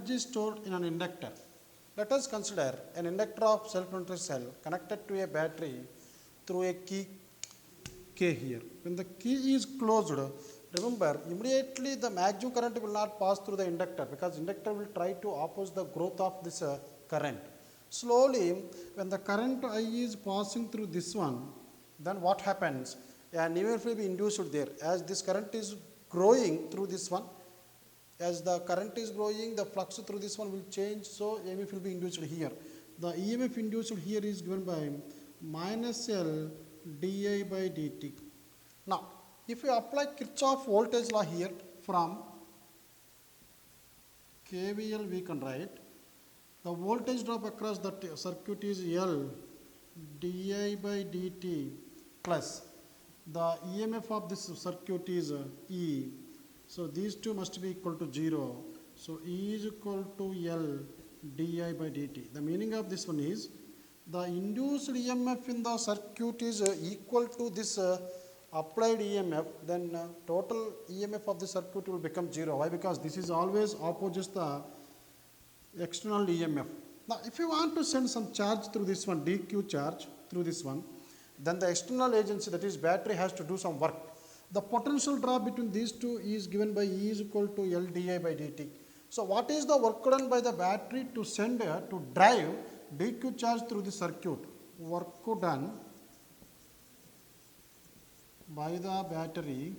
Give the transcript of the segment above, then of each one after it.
energy stored in an inductor. Let us consider an inductor of self-conductor cell connected to a battery through a key K here. When the key is closed, remember immediately the maximum current will not pass through the inductor because inductor will try to oppose the growth of this current. Slowly, when the current I is passing through this one, then what happens? An EMF will be induced there. As this current is growing through this one, as the current is growing, the flux through this one will change, so EMF will be induced here. The EMF induced here is given by minus L di by dt. Now, if you apply Kirchhoff voltage law here from KVL, we can write the voltage drop across the circuit is L di by dt plus the EMF of this circuit is E. So these two must be equal to 0. So E is equal to L di by dt. The meaning of this one is the induced EMF in the circuit is equal to this applied EMF, then total EMF of the circuit will become 0. Why? Because this is always opposes the external EMF. Now, if you want to send some charge through this one, dq charge through this one, then the external agency, that is battery, has to do some work. The potential drop between these two is given by E is equal to L di by dt. So, what is the work done by the battery to send to drive dq charge through the circuit? Work done by the battery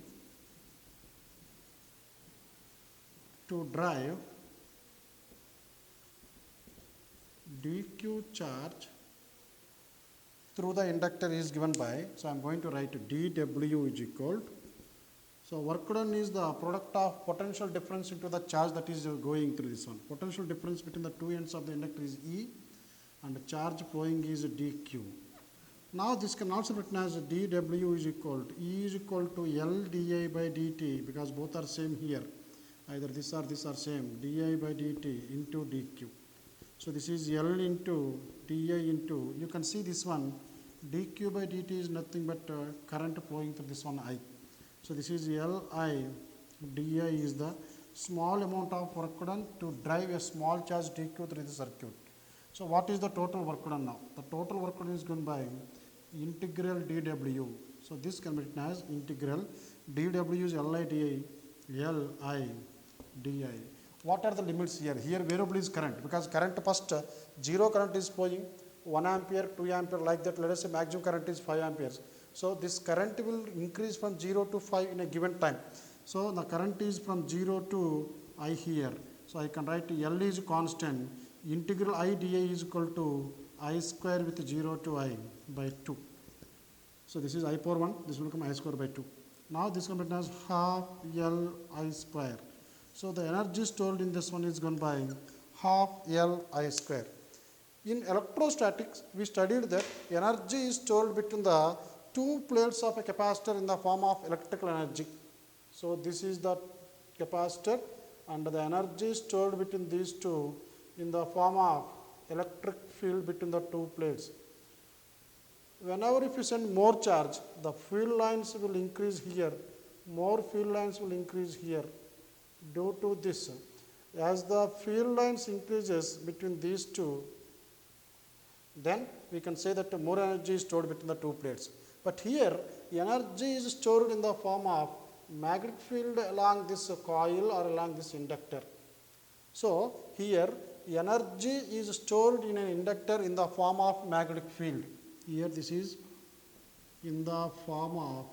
to drive dq charge through the inductor is given by, so I am going to write dw is equal to, so work done is the product of potential difference into the charge that is going through this one. Potential difference between the two ends of the inductor is E and the charge flowing is dq. Now this can also be written as dw is equal to E is equal to L di by dt, because both are same here, either this or this are same, di by dt into dq. So this is L into di into, you can see this one, dq by dt is nothing but current flowing through this one I. So this is Li di is the small amount of work done to drive a small charge dq through the circuit. So what is the total work done now? The total work done is given by integral dw. So this can be written as integral dw is Li di. What are the limits here? Here variable is current, because current first zero current is flowing 1 ampere, 2 ampere, like that. Let us say maximum current is 5 amperes. So this current will increase from 0 to 5 in a given time. So the current is from 0 to I here. So I can write L is constant, integral I di is equal to I square with 0 to I by 2. So this is I power 1, this will become I square by 2. Now this can be written as half L I square. So the energy stored in this one is given by half L I square. In electrostatics, we studied that energy is stored between the two plates of a capacitor in the form of electrical energy. So this is the capacitor, and the energy stored between these two in the form of electric field between the two plates. Whenever if you send more charge, the field lines will increase here, more field lines will increase here. Due to this, as the field lines increases between these two, then we can say that more energy is stored between the two plates. But here energy is stored in the form of magnetic field along this coil or along this inductor. So here energy is stored in an inductor in the form of magnetic field. Here this is in the form of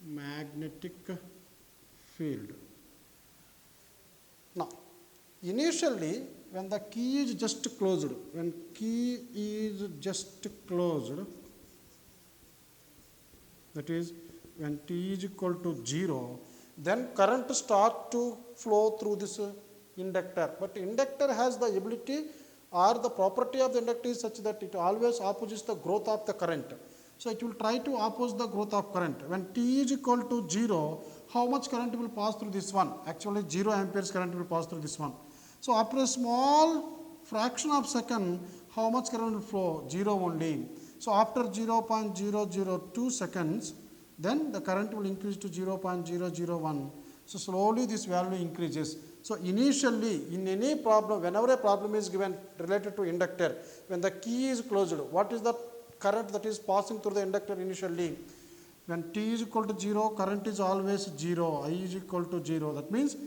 magnetic field. Now, initially when the key is just closed, that is when t is equal to 0, then current start to flow through this inductor. But inductor has the ability or the property of the inductor is such that it always opposes the growth of the current. So it will try to oppose the growth of current. When t is equal to 0, how much current will pass through this one? Actually 0 amperes current will pass through this one. So after a small fraction of second, how much current will flow? 0 only. So after 0.002 seconds, then the current will increase to 0.001. So slowly this value increases. So initially in any problem, whenever a problem is given related to inductor, when the key is closed, what is the current that is passing through the inductor initially? When t is equal to 0, current is always 0, I is equal to 0. That means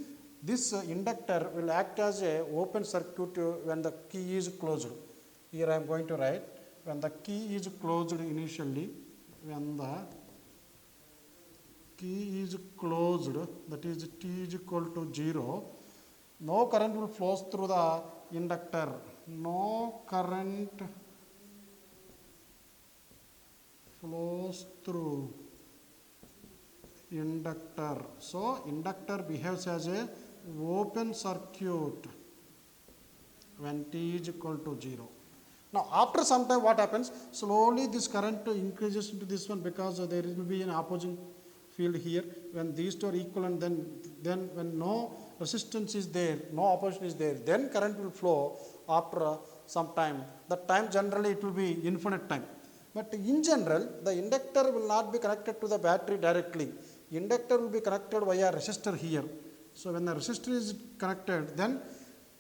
this inductor will act as a open circuit when the key is closed. Here I am going to write, when the key is closed initially, when the key is closed, that is t is equal to 0, no current will flows through the inductor. No current flows through inductor. So inductor behaves as a open circuit when t is equal to 0. Now after some time what happens? Slowly this current increases into this one because there will be an opposing field here. When these two are equivalent, then when no resistance is there, no opposition is there, then current will flow after some time. That time generally it will be infinite time. But in general, the inductor will not be connected to the battery directly. Inductor will be connected via resistor here. So when the resistor is connected, then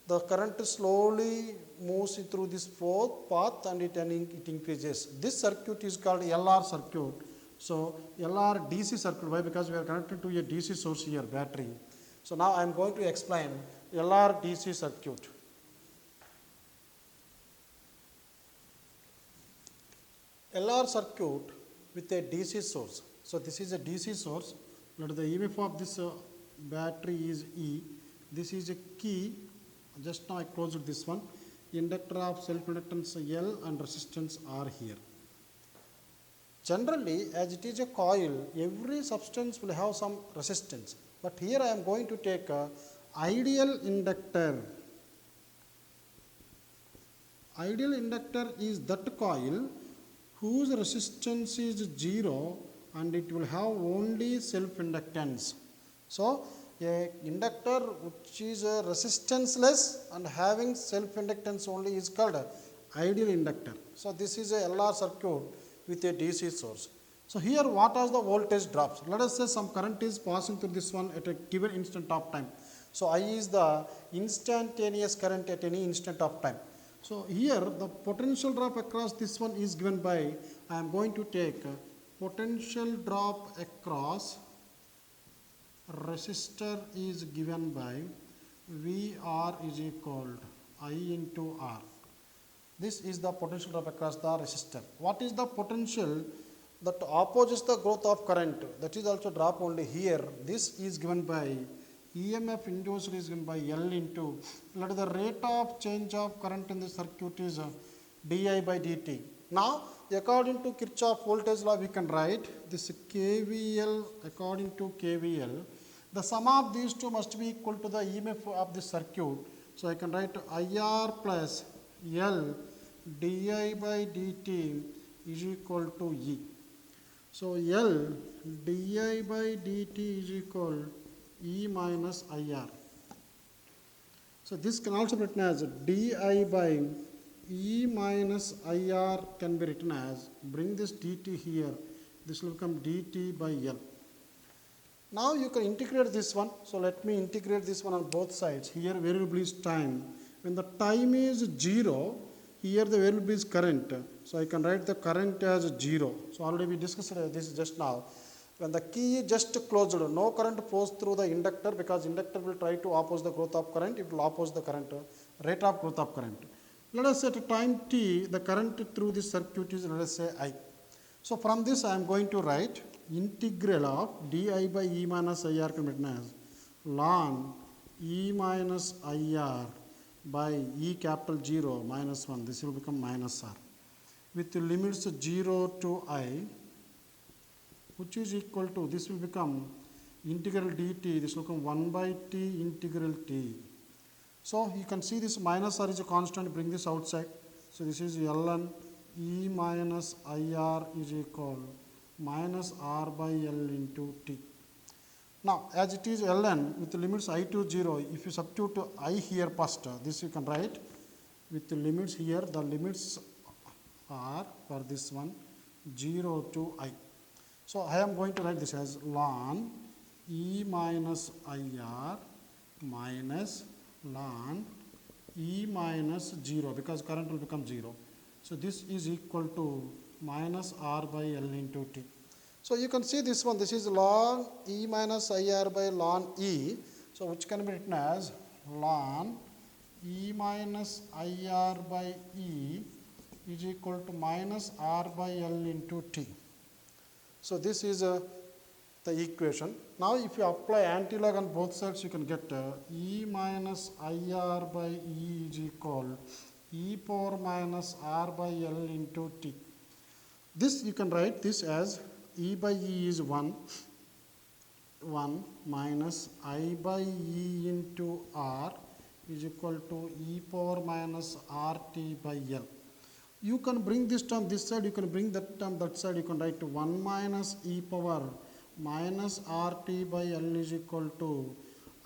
the current slowly moves through this fourth path and it increases. This circuit is called LR circuit. So LR DC circuit. Why? Because we are connected to a DC source here, battery. So now I am going to explain LR DC circuit. LR circuit with a DC source. So this is a DC source. Let the EMF of this battery is E. This is a key. Just now I closed this one. Inductor of self-inductance L and resistance are here. Generally, as it is a coil, every substance will have some resistance. But here I am going to take a ideal inductor. Ideal inductor is that coil whose resistance is 0 and it will have only self-inductance. So a inductor which is resistanceless and having self-inductance only is called ideal inductor. So this is a LR circuit with a DC source. So here what are the voltage drops? Let us say some current is passing through this one at a given instant of time. So I is the instantaneous current at any instant of time. So here the potential drop across this one is given by, I am going to take potential drop across resistor is given by VR is equal to I into R. This is the potential drop across the resistor. What is the potential that opposes the growth of current? That is also drop only here. This is given by EMF induced is given by L into, let the rate of change of current in the circuit is di by dt. Now according to Kirchhoff voltage law we can write this KVL according to KVL. The sum of these two must be equal to the EMF of the circuit. So I can write IR plus L di by dt is equal to E. So L di by dt is equal E minus IR. So this can also be written as di by E minus IR can be written as, bring this dt here, this will become dt by L. Now you can integrate this one. So let me integrate this one on both sides. Here variable is time. When the time is 0, here the variable is current. So I can write the current as 0. So already we discussed this just now. When the key is just closed, no current flows through the inductor because inductor will try to oppose the growth of current. It will oppose the current, rate of growth of current. Let us say at time t, the current through this circuit is, let us say, I. So from this I am going to write integral of di by E minus IR can be written as ln E minus IR by E capital 0 minus 1. This will become minus R. With the limits 0 to I, which is equal to, this will become integral dt, this will become 1 by t integral t. So you can see this minus R is a constant, bring this outside. So this is ln E minus IR is equal minus R by L into t. Now as it is ln with the limits I to 0, if you substitute I here first, this you can write with the limits here, the limits are for this one 0 to I. So I am going to write this as ln E minus IR minus ln E minus 0, because current will become 0. So this is equal to minus R by L into T. So you can see this one, this is ln E minus IR by ln E. So which can be written as ln E minus IR by E is equal to minus R by L into T. So this is the equation. Now if you apply antilog on both sides, you can get E minus IR by E is equal E power minus R by L into T. This you can write this as E by E is 1 minus I by E into R is equal to E power minus RT by L. You can bring this term this side, you can bring that term that side, you can write 1 minus E power minus RT by L is equal to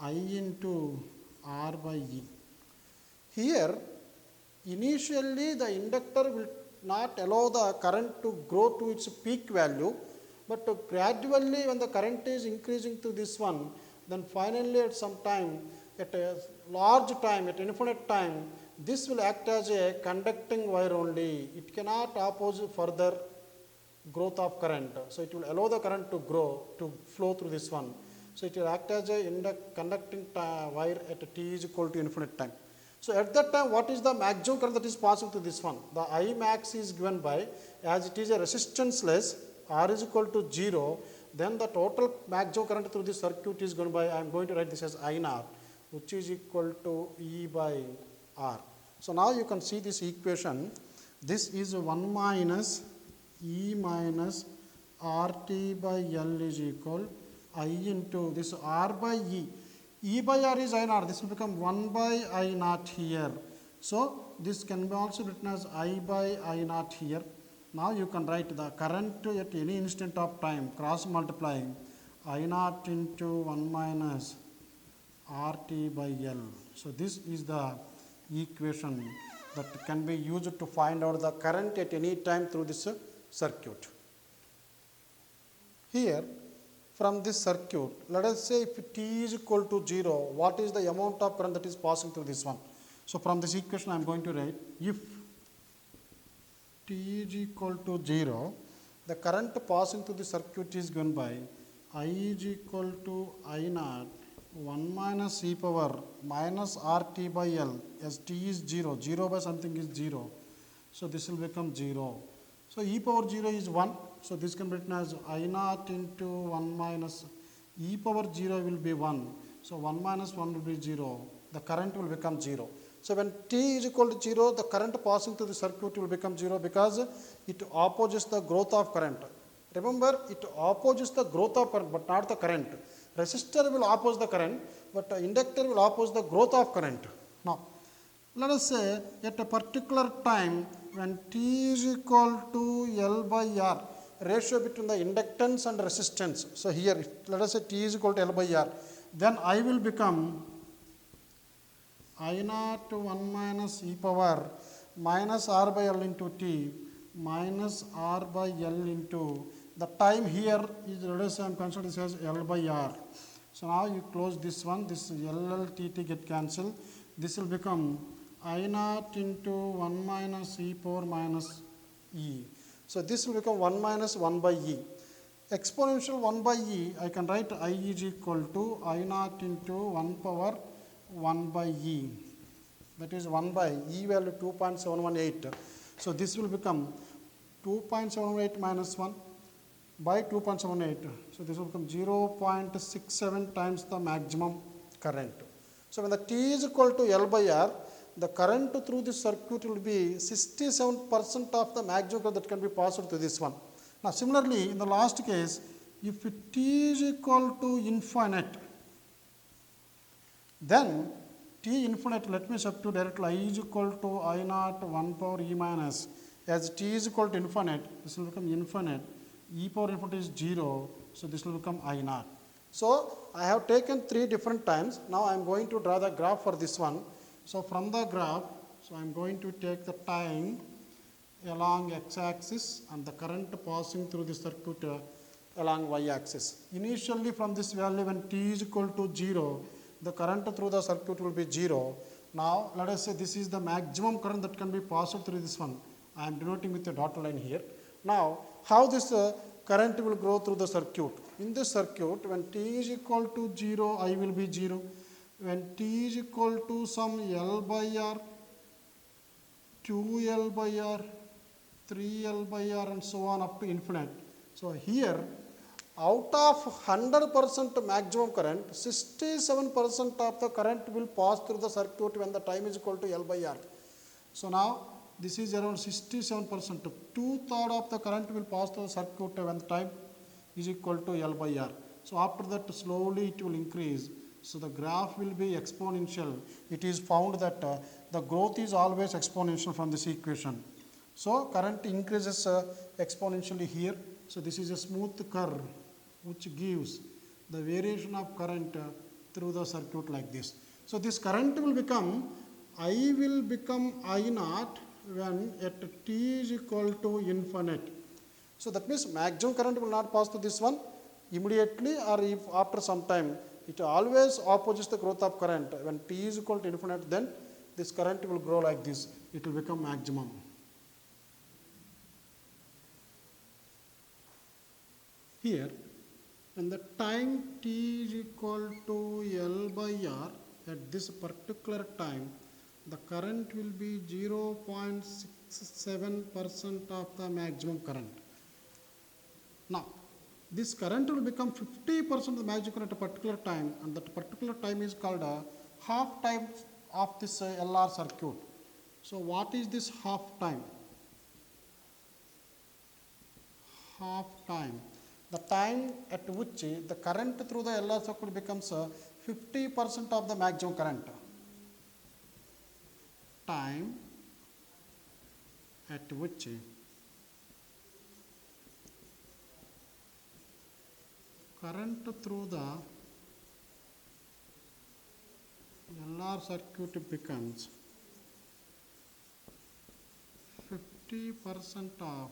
I into R by E. Here, initially the inductor will not allow the current to grow to its peak value, but gradually when the current is increasing to this one, then finally at some time, at a large time, at infinite time, this will act as a conducting wire only. It cannot oppose further growth of current. So it will allow the current to grow, to flow through this one. So it will act as a conducting wire at t is equal to infinite time. So at that time, what is the maximum current that is passing through this one? The I max is given by, as it is a resistance-less, R is equal to 0, then the total maximum current through this circuit is given by, I am going to write this as I naught, which is equal to E by R. So now you can see this equation. This is 1 minus E minus RT by L is equal I into this R by E. E by R is I naught. This will become 1 by I naught here. So this can be also written as I by I naught here. Now you can write the current at any instant of time, cross multiplying I naught into 1 minus RT by L. So this is the equation that can be used to find out the current at any time through this circuit. Here, from this circuit, let us say if t is equal to 0, what is the amount of current that is passing through this one? So from this equation I am going to write, if t is equal to 0, the current passing through the circuit is given by I is equal to I naught 1 minus e power minus RT by L, as t is 0, 0 by something is 0. So this will become 0. So e power 0 is 1. So this can be written as I naught into 1 minus e power 0 will be 1. So 1 minus 1 will be 0. The current will become 0. So when t is equal to 0, the current passing through the circuit will become 0 because it opposes the growth of current. Remember, it opposes the growth of current but not the current. Resistor will oppose the current, but inductor will oppose the growth of current. Now, let us say at a particular time when t is equal to L by R, ratio between the inductance and resistance. So here, let us say t is equal to L by R, then I will become I naught 1 minus e power minus R by L into t minus R by L into the time here is, let us say I am considering this as L by R. So now you close this one, this LLTT get cancelled. This will become I naught into 1 minus e power minus e. So this will become 1 minus 1 by e. Exponential 1 by e, I can write I is equal to I naught into 1 power 1 by e. That is 1 by e value 2.718. So this will become 2.78 minus 1 by 2.78. So this will become 0.67 times the maximum current. So when the t is equal to L by R, the current through this circuit will be 67% of the maximum current that can be passed through this one. Now similarly, in the last case, if t is equal to infinite, then t infinite, let me substitute directly, I is equal to I naught 1 power e minus, as t is equal to infinite, this will become infinite, e power infinite is 0, so this will become I naught. So I have taken 3 different times. Now I am going to draw the graph for this one. So from the graph, so I am going to take the time along x-axis and the current passing through the circuit along y-axis. Initially from this value when t is equal to 0, the current through the circuit will be 0. Now let us say this is the maximum current that can be passed through this one. I am denoting with a dotted line here. Now how this current will grow through the circuit? In this circuit when t is equal to 0, I will be 0. When t is equal to some L by R, 2L by R, 3L by R and so on up to infinite. So here out of 100% maximum current, 67% of the current will pass through the circuit when the time is equal to L by R. So now this is around 67%. 2/3 of the current will pass through the circuit when the time is equal to L by R. So after that slowly it will increase. So the graph will be exponential. It is found that the growth is always exponential from this equation. So current increases exponentially here. So this is a smooth curve which gives the variation of current through the circuit like this. So this current will become I naught when at t is equal to infinite. So that means maximum current will not pass through this one immediately, or if after some time. It always opposes the growth of current. When t is equal to infinite, then this current will grow like this. It will become maximum. Here, when the time t is equal to L by R, at this particular time, the current will be 0.67% of the maximum current. Now, this current will become 50% of the maximum current at a particular time, and that particular time is called a half time of this LR circuit. So what is this half time? Half time. The time at which the current through the LR circuit becomes 50% of the maximum current. Time at which current through the LR circuit becomes 50% of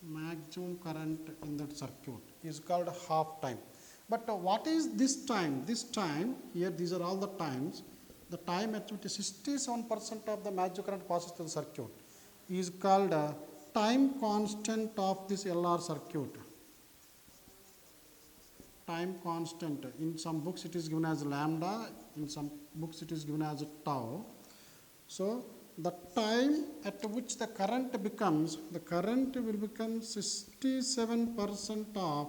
maximum current in that circuit is called half time. But what is this time? This time, here these are all the times. The time at which 67% of the maximum current passes through the circuit is called time constant of this LR circuit. Time constant. In some books it is given as lambda, in some books it is given as tau. So the time at which the current will become 67% of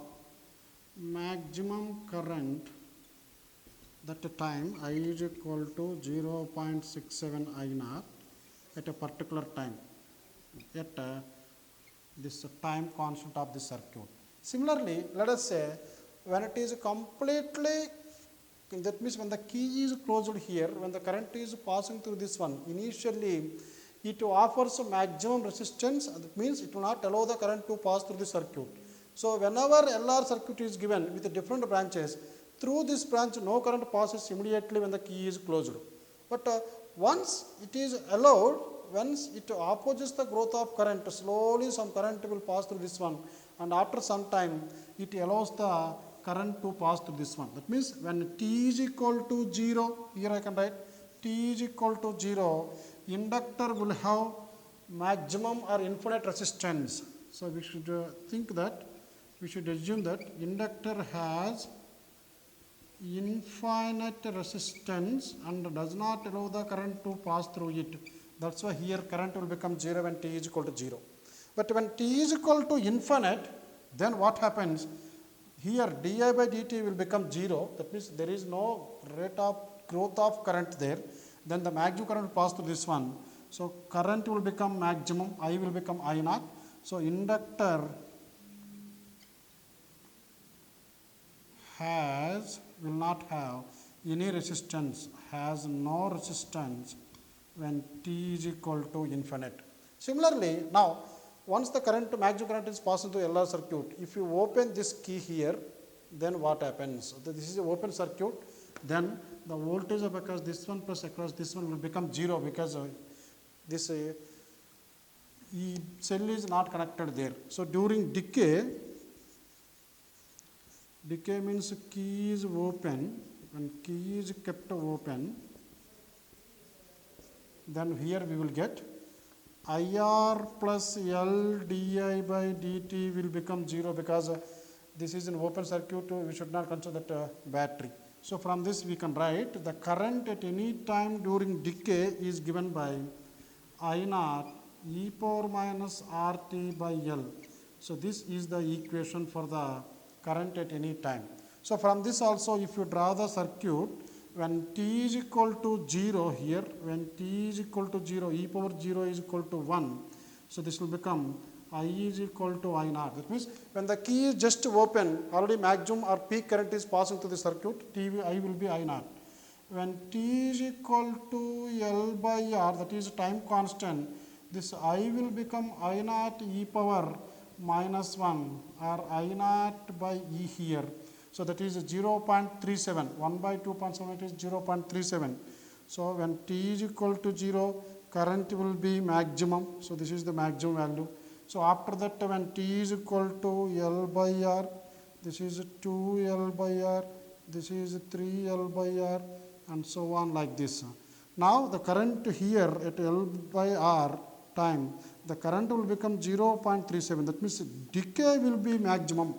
maximum current. That time I is equal to 0.67 I naught at a particular time, at this time constant of the circuit. Similarly, let us say when it is completely, that means when the key is closed here, when the current is passing through this one, initially it offers maximum resistance, that means it will not allow the current to pass through the circuit. So whenever LR circuit is given with different branches, through this branch no current passes immediately when the key is closed. But once it is allowed, once it opposes the growth of current, slowly some current will pass through this one, and after some time it allows the current to pass through this one. That means when t is equal to 0, here I can write t is equal to 0, inductor will have maximum or infinite resistance. So we should we should assume that inductor has infinite resistance and does not allow the current to pass through it. That's why here current will become 0 when t is equal to 0. But when t is equal to infinite, then what happens? Here di by dt will become 0. That means there is no rate of growth of current there. Then the maximum current will pass through this one. So current will become maximum, I will become I naught. So inductor will not have any resistance, has no resistance when t is equal to infinite. Similarly, now once the maximum current is passing through LR circuit, if you open this key here, then what happens? So this is an open circuit, then the voltage of across this one plus across this one will become 0 because this cell is not connected there. So during decay, Decay means key is open. When key is kept open, then here we will get IR plus L di by dt will become 0 because this is an open circuit. We should not consider that battery. So from this we can write the current at any time during decay is given by I naught e power minus RT by L. So this is the equation for the current at any time. So from this also, if you draw the circuit, when t is equal to 0 here, when t is equal to 0, e power 0 is equal to 1. So this will become I is equal to I naught. That means when the key is just open, already maximum or peak current is passing through the circuit, I will be I naught. When t is equal to L by R, that is time constant, this I will become I naught e power minus 1 or I naught by E here. So that is 0.37, 1 by 2.7 is 0.37. So when t is equal to 0, current will be maximum. So this is the maximum value. So after that, when t is equal to L by R, this is 2L by R, this is 3L by R, and so on like this. Now the current here at L by R time, the current will become 0.37. That means decay will be maximum.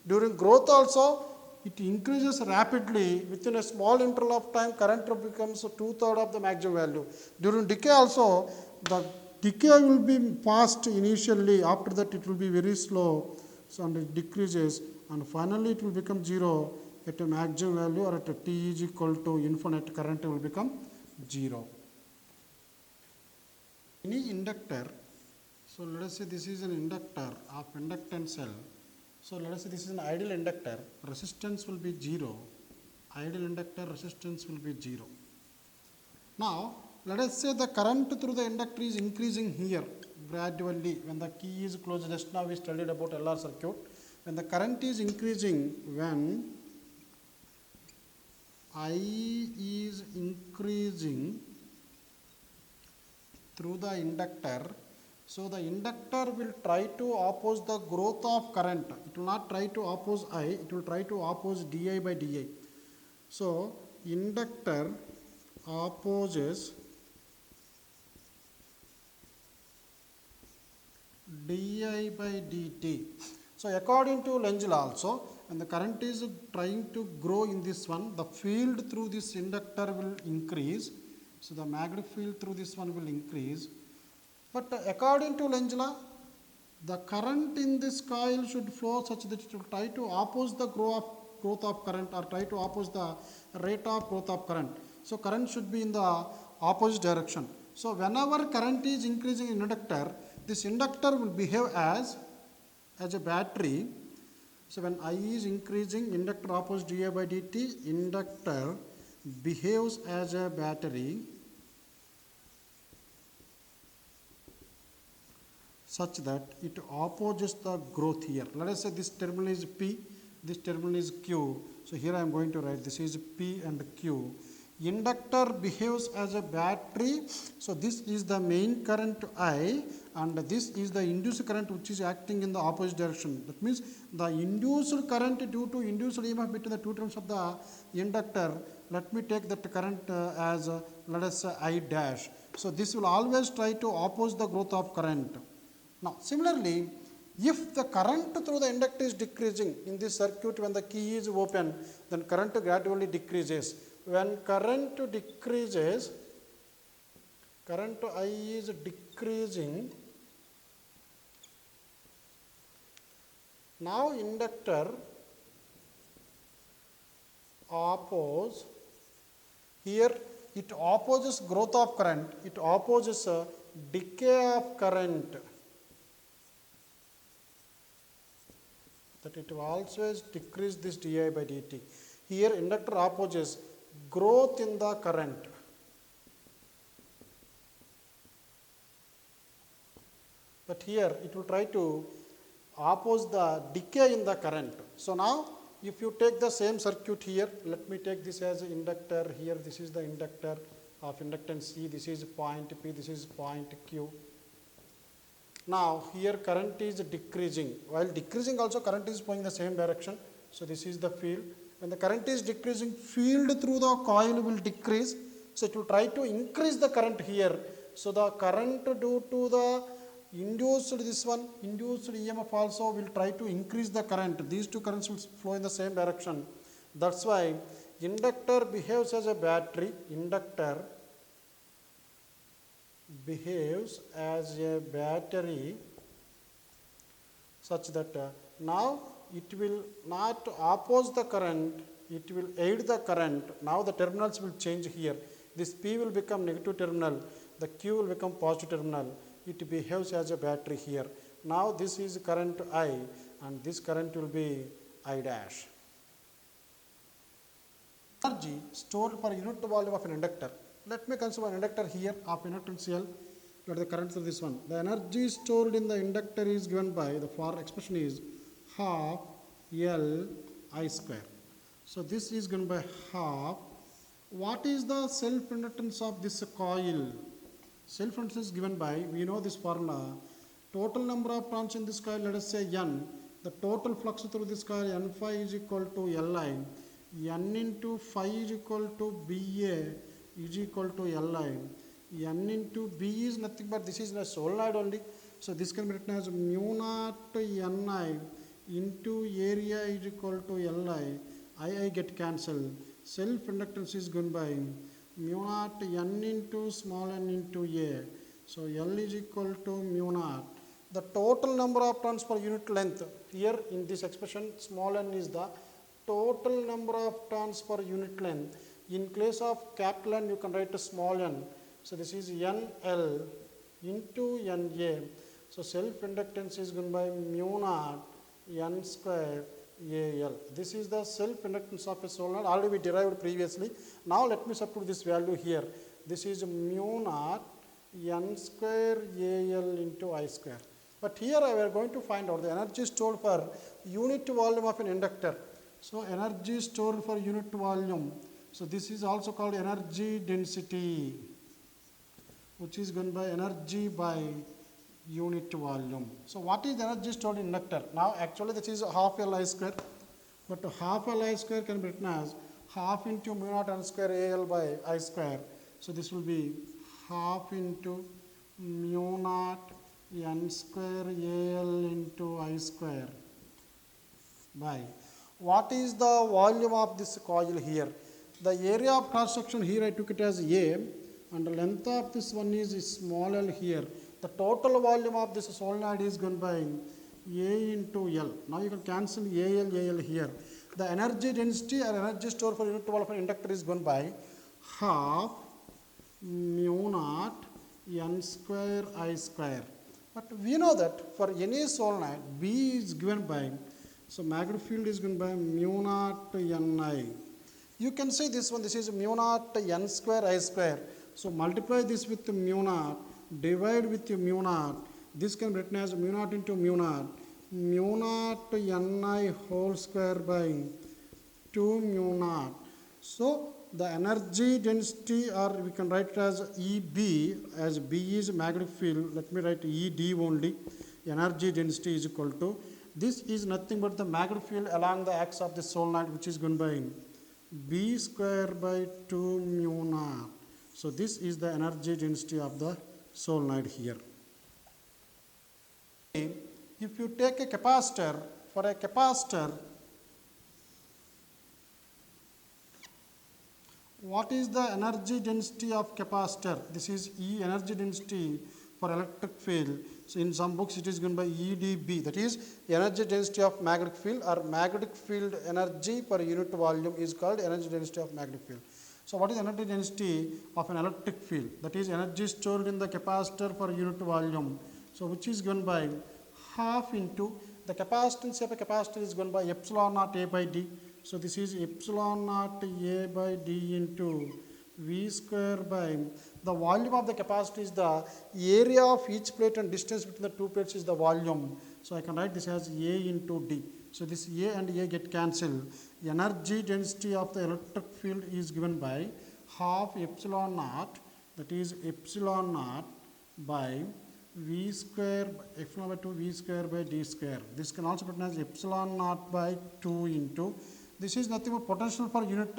During growth also, it increases rapidly. Within a small interval of time, current becomes 2/3 of the maximum value. During decay also, the decay will be fast initially. After that, it will be very slow, so and it decreases, and finally it will become 0 at a maximum value, or at a t is equal to infinite, current will become 0. Any inductor, so let us say this is an inductor of inductance cell. So let us say this is an ideal inductor, resistance will be 0. Ideal inductor resistance will be 0. Now let us say the current through the inductor is increasing here gradually when the key is closed. Just now we studied about LR circuit. When the current is increasing, when I is increasing through the inductor, so the inductor will try to oppose the growth of current. It will not try to oppose I, it will try to oppose di by di. So inductor opposes di by dt. So according to Lenz law also, when the current is trying to grow in this one, the field through this inductor will increase. So the magnetic field through this one will increase. But according to Lenz law, the current in this coil should flow such that it will try to oppose the growth of current, or try to oppose the rate of growth of current. So current should be in the opposite direction. So whenever current is increasing in inductor, this inductor will behave as a battery. So when I is increasing, inductor opposes di by dt, inductor behaves as a battery such that it opposes the growth here. Let us say this terminal is P, this terminal is Q. So here I am going to write this is P and Q. Inductor behaves as a battery. So this is the main current I, and this is the induced current which is acting in the opposite direction. That means the induced current due to induced EMF between the two terms of the inductor, let me take that current as let us say I dash. So this will always try to oppose the growth of current. Now similarly, if the current through the inductor is decreasing in this circuit, when the key is open, then current gradually decreases. When current decreases, current I is decreasing, now inductor opposes, here it opposes growth of current, it opposes decay of current. That it will always decrease this di by dt. Here inductor opposes growth in the current. But here it will try to oppose the decay in the current. So now if you take the same circuit here, let me take this as an inductor here, this is the inductor of inductance C, this is point P, this is point Q. Now here current is decreasing. While decreasing also current is going the same direction. So this is the field. When the current is decreasing, field through the coil will decrease. So it will try to increase the current here. So the current due to the induced EMF also will try to increase the current. These two currents will flow in the same direction. That's why inductor behaves as a battery. Inductor behaves as a battery such that now it will not oppose the current, it will aid the current. Now the terminals will change here. This P will become negative terminal, the Q will become positive terminal. It behaves as a battery here. Now this is current I and this current will be I dash. Energy stored per unit volume of an inductor. Let me consider an inductor here of inductance L. Let the current through this one. The energy stored in the inductor is given by, the for expression is half L I square. So this is given by half. What is the self-inductance of this coil? Self-inductance is given by, we know this formula, total number of turns in this coil, let us say N. The total flux through this coil N phi is equal to Li. N into phi is equal to Ba is equal to Li. N into B is nothing but this is a solenoid only. So this can be written as mu naught Ni into area is equal to Li. I get cancelled. Self-inductance is given by mu naught N into small n into A. So L is equal to mu naught. The total number of turns per unit length, here in this expression small n is the total number of turns per unit length. In place of capital N you can write a small n. So this is NL into NA. So self-inductance is given by mu naught N square AL. This is the self-inductance of a solenoid. Already we derived previously. Now let me substitute this value here. This is mu naught N square AL into I square. But here we are going to find out the energy stored for unit volume of an inductor. So energy stored for unit volume. So this is also called energy density, which is given by energy by unit volume. So what is the energy stored in inductor? Now actually this is half Li square, but half Li square can be written as half into mu naught N square AL by I square. So this will be half into mu naught N square AL into I square by, what is the volume of this coil here? The area of cross section here I took it as A, and the length of this one is small l here. The total volume of this solenoid is given by A into L. Now you can cancel AL here. The energy density or energy stored for unit volume of an inductor is given by half mu naught N square I square. But we know that for any solenoid, B is given by, so magnetic field is given by mu naught Ni. You can say this one, this is mu naught N square I square. So multiply this with mu naught, divide with mu naught. This can be written as mu naught into mu naught Ni whole square by 2 mu naught. So the energy density, or we can write it as EB, as B is magnetic field. Let me write ED only. Energy density is equal to, this is nothing but the magnetic field along the axis of the solenoid, which is given by B square by 2 mu naught. So this is the energy density of the solenoid here. If you take a capacitor, for a capacitor, what is the energy density of capacitor? This is E, energy density for electric field. So in some books it is given by EdB, that is energy density of magnetic field, or magnetic field energy per unit volume is called energy density of magnetic field. So what is energy density of an electric field? That is energy stored in the capacitor per unit volume. So which is given by half into, the capacitance of a capacitor is given by epsilon naught A by D. So this is epsilon naught A by D into V square by, the volume of the capacitor is the area of each plate and distance between the two plates is the volume. So I can write this as A into D. So this A and A get cancelled. Energy density of the electric field is given by half epsilon naught, that is epsilon naught by V square epsilon by 2 V square by D square. This can also be written as epsilon naught by 2 into, this is nothing but potential for unit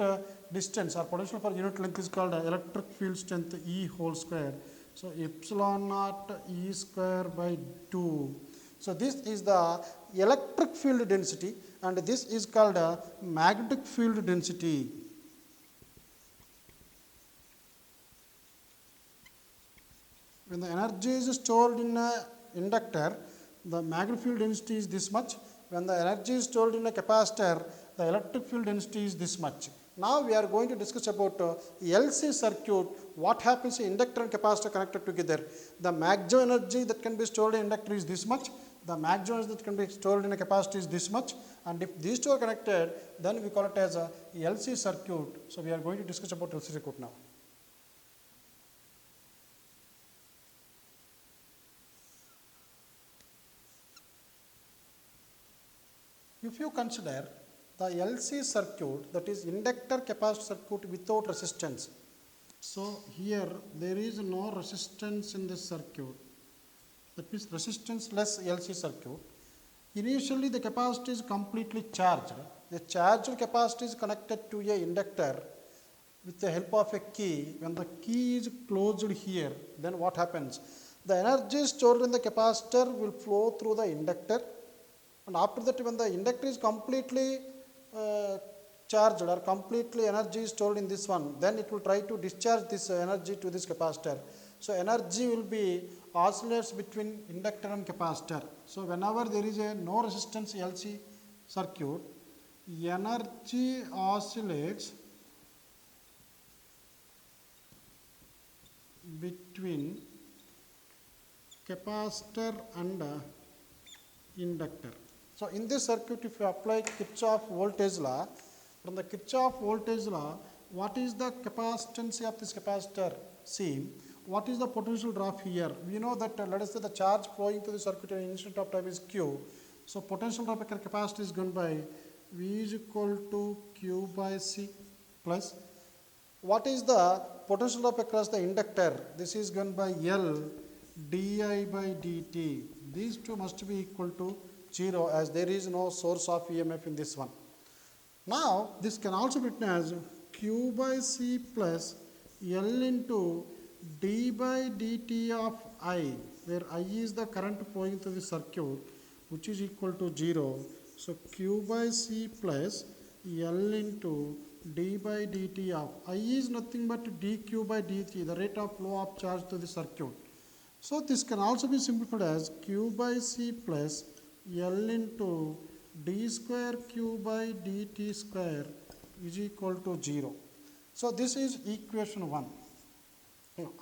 distance or potential for unit length is called electric field strength E whole square. So epsilon naught E square by 2. So this is the electric field density and this is called magnetic field density. When the energy is stored in an inductor, the magnetic field density is this much. When the energy is stored in a capacitor, the electric field density is this much. Now we are going to discuss about LC circuit. What happens in inductor and capacitor connected together? The maximum energy that can be stored in inductor is this much. The maximum energy that can be stored in a capacitor is this much. And if these two are connected, then we call it as a LC circuit. So we are going to discuss about LC circuit now. If you consider the LC circuit, that is inductor capacitor circuit without resistance. So here there is no resistance in this circuit. That means resistance less LC circuit. Initially the capacitor is completely charged. The charged capacitor is connected to a inductor with the help of a key. When the key is closed here, then what happens? The energy stored in the capacitor will flow through the inductor. And after that, when the inductor is completely charged or completely energy is stored in this one, then it will try to discharge this energy to this capacitor. So energy will be oscillates between inductor and capacitor. So whenever there is a no resistance LC circuit, energy oscillates between capacitor and inductor. So in this circuit, if you apply Kirchhoff voltage law, from the Kirchhoff voltage law, what is the capacitance of this capacitor C? What is the potential drop here? We know that let us say the charge flowing through the circuit at an instant of time is Q. So potential drop at capacitor is given by V is equal to Q by C plus. What is the potential drop across the inductor? This is given by L di by dt. These two must be equal to 0 as there is no source of EMF in this one. Now this can also be written as Q by C plus L into d by dt of I, where I is the current flowing through the circuit, which is equal to 0. So Q by C plus L into d by dt of I is nothing but dq by dt, the rate of flow of charge to the circuit. So this can also be simplified as Q by C plus L into d square Q by dt square is equal to 0. So this is equation 1.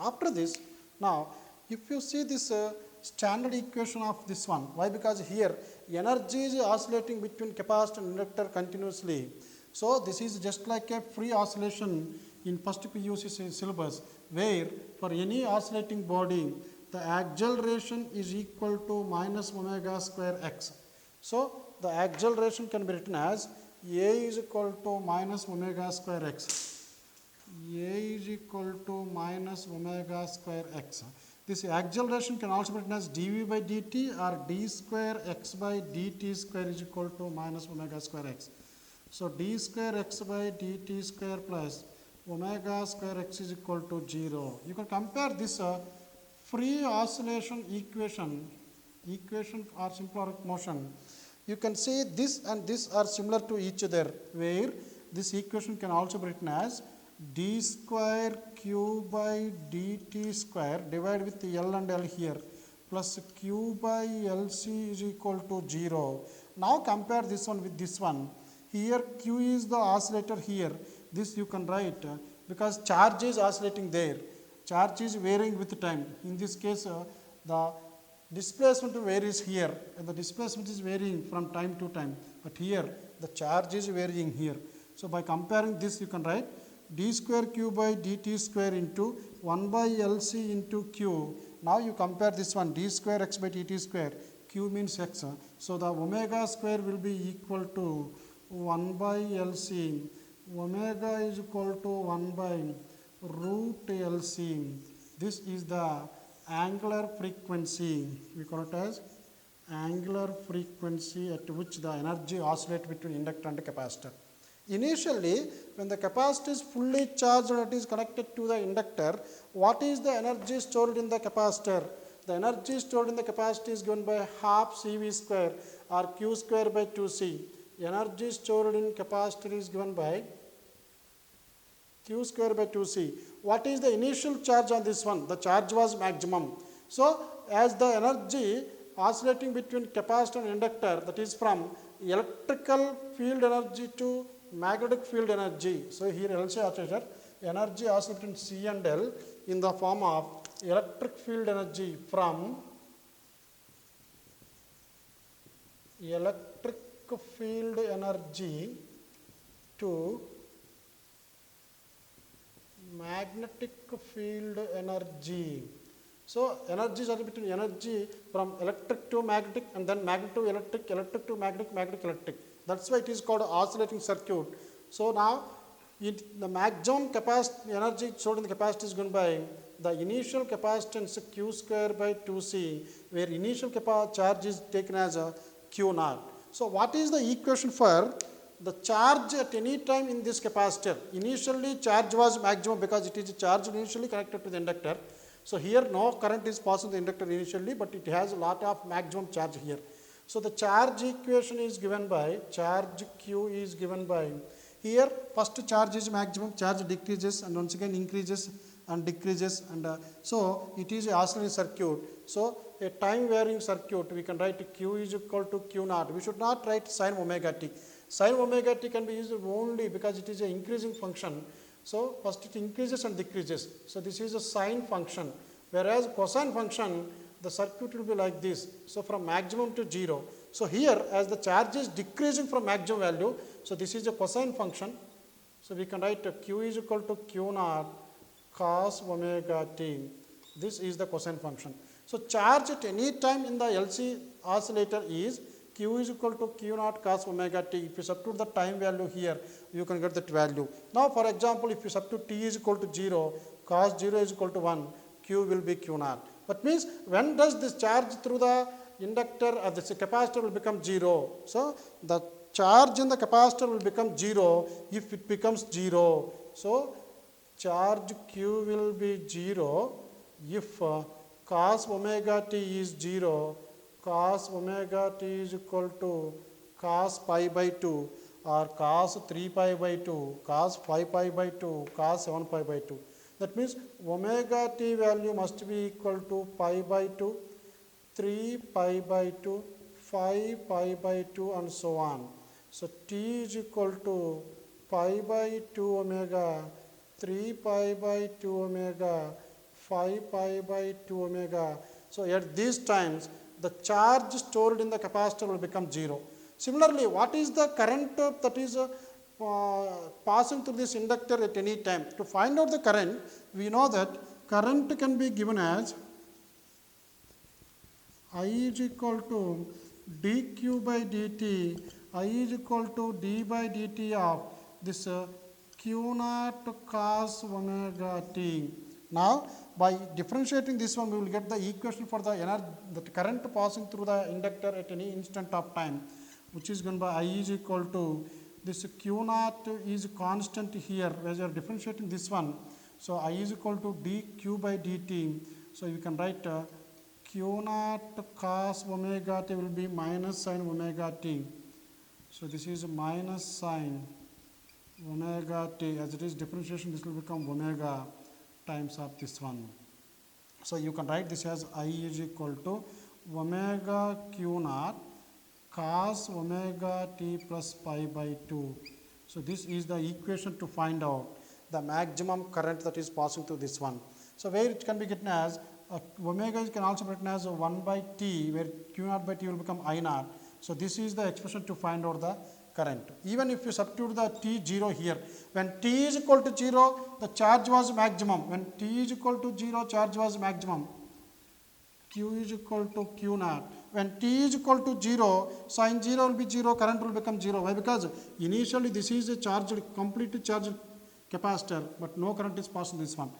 After this, now if you see this standard equation of this one, why? Because here energy is oscillating between capacitor and inductor continuously. So this is just like a free oscillation in first PUC syllabus, where for any oscillating body, the acceleration is equal to minus omega square x. So the acceleration can be written as A is equal to minus omega square x. A is equal to minus omega square x. This acceleration can also be written as dv by dt or d square x by dt square is equal to minus omega square x. So d square x by dt square plus omega square x is equal to 0. You can compare this free oscillation equation or simple arc motion. You can see this and this are similar to each other, where this equation can also be written as d square q by dt square divided with L and L here plus q by LC is equal to 0. Now compare this one with this one. Here q is the oscillator here. This you can write because charge is oscillating there. Charge is varying with time. In this case, the displacement varies here, and the displacement is varying from time to time. But here, the charge is varying here. So by comparing this, you can write d square q by dt square into 1 by LC into q. Now you compare this one, d square x by dt square. Q means x. So the omega square will be equal to 1 by LC. Omega is equal to 1 by root LC. This is the angular frequency, we call it as angular frequency at which the energy oscillates between inductor and capacitor. Initially, when the capacitor is fully charged and it is connected to the inductor, what is the energy stored in the capacitor? The energy stored in the capacitor is given by half CV square or Q square by 2C. Energy stored in capacitor is given by Q square by 2C. What is the initial charge on this one? The charge was maximum. So, as the energy oscillating between capacitor and inductor, that is from electrical field energy to magnetic field energy. So, here LC oscillator energy oscillating C and L in the form of electric field energy from electric field energy to magnetic field energy. So, energy is between energy from electric to magnetic and then magnetic to electric, electric to magnetic, magnetic electric. That is why it is called oscillating circuit. So, now the maximum capacity energy stored in the capacitor is given by the initial capacitance Q square by 2C, where initial charge is taken as a Q naught. So, what is the equation for the charge at any time in this capacitor? Initially charge was maximum because it is charged initially connected to the inductor. So, here no current is passing the inductor initially, but it has a lot of maximum charge here. So, the charge equation is given by charge Q is given by, here first charge is maximum, charge decreases and once again increases and decreases, and so it is a oscillating circuit. So, a time varying circuit, we can write Q is equal to Q naught. We should not write sin omega t. Sin omega t can be used only because it is an increasing function. So, first it increases and decreases. So, this is a sine function, whereas cosine function, the circuit will be like this. So, from maximum to 0. So, here as the charge is decreasing from maximum value, so this is a cosine function. So, we can write Q is equal to Q naught cos omega t. This is the cosine function. So, charge at any time in the LC oscillator is Q is equal to Q naught cos omega t. If you substitute the time value here, you can get that value. Now, for example, if you substitute t is equal to 0, cos 0 is equal to 1, Q will be Q naught. That means, when does this charge through the inductor or this capacitor will become 0? So, the charge in the capacitor will become 0 if it becomes 0. So, charge Q will be 0 if cos omega t is 0, cos omega t is equal to cos pi by 2 or cos 3 pi by 2, cos 5 pi by 2, cos 7 pi by 2. That means, omega t value must be equal to pi by 2, 3 pi by 2, 5 pi by 2 and so on. So, t is equal to pi by 2 omega, 3 pi by 2 omega, 5 pi by 2 omega. So, at these times, the charge stored in the capacitor will become 0. Similarly, what is the current that is passing through this inductor at any time? To find out the current, we know that current can be given as I is equal to dq by dt, I is equal to d by dt of this Q naught cos omega t. Now, by differentiating this one, we will get the equation for the energy, the current passing through the inductor at any instant of time, which is given by I is equal to this Q naught is constant here, as you are differentiating this one. So, I is equal to dq by dt. So, you can write Q naught cos omega t will be minus sin omega t. So, this is minus sin omega t. As it is differentiation, this will become omega times of this one. So, you can write this as I is equal to omega Q naught cos omega t plus pi by 2. So, this is the equation to find out the maximum current that is passing through this one. So, where it can be written as omega can also be written as 1 by t, where Q naught by t will become I naught. So, this is the expression to find out the current. Even if you substitute the t 0 here, when t is equal to 0, the charge was maximum. When t is equal to 0, charge was maximum. Q is equal to Q naught. When t is equal to 0, sin 0 will be 0, current will become 0. Why? Because initially this is a charged, completely charged capacitor, but no current is passing this one.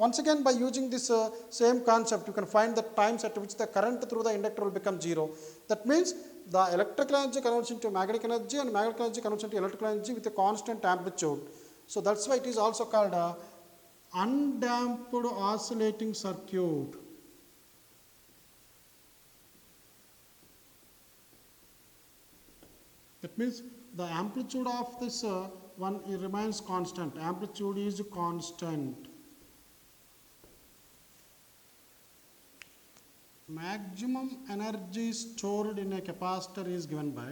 Once again, by using this same concept, you can find the times at which the current through the inductor will become 0. That means the electrical energy converts into magnetic energy and magnetic energy converts into electrical energy with a constant amplitude. So that's why it is also called a undamped oscillating circuit. That means the amplitude of this one it remains constant. Amplitude is constant. Maximum energy stored in a capacitor is given by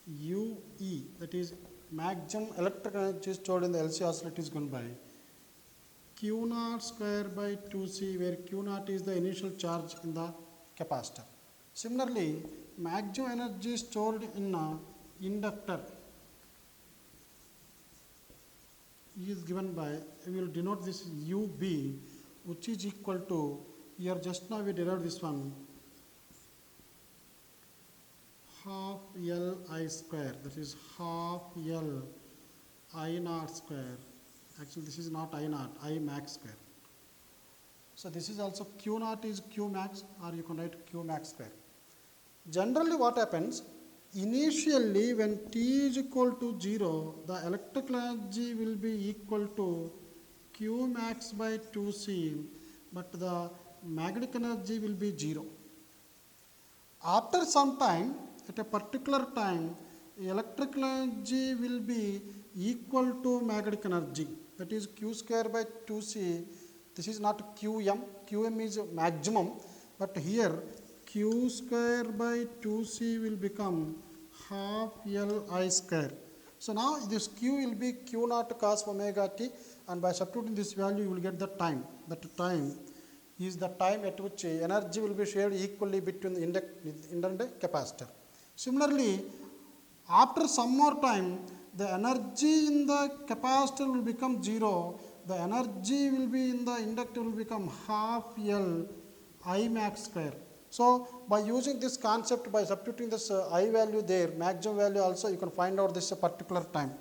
UE, that is maximum electrical energy stored in the LC oscillator is given by Q naught square by 2C, where Q naught is the initial charge in the capacitor. Similarly, maximum energy stored in a inductor is given by, we will denote this UB, which is equal to, here just now we derived this one, half L I square, that is half L I naught square. Actually this is not I naught, I max square. So this is also Q naught is Q max, or you can write Q max square. Generally what happens, initially when T is equal to 0, the electrical energy will be equal to Q max by 2C, but the magnetic energy will be 0. After some time, at a particular time, electrical energy will be equal to magnetic energy, that is Q square by 2C. This is not Qm, Qm is maximum, but here Q square by 2C will become half L I square. So now this Q will be Q naught cos omega t, and by substituting this value you will get the time. That time is the time at which energy will be shared equally between the inductor and the capacitor. Similarly, after some more time, the energy in the capacitor will become 0. The energy will be in the inductor will become half L I max square. So by using this concept, by substituting this I value there, maximum value also, you can find out this particular time.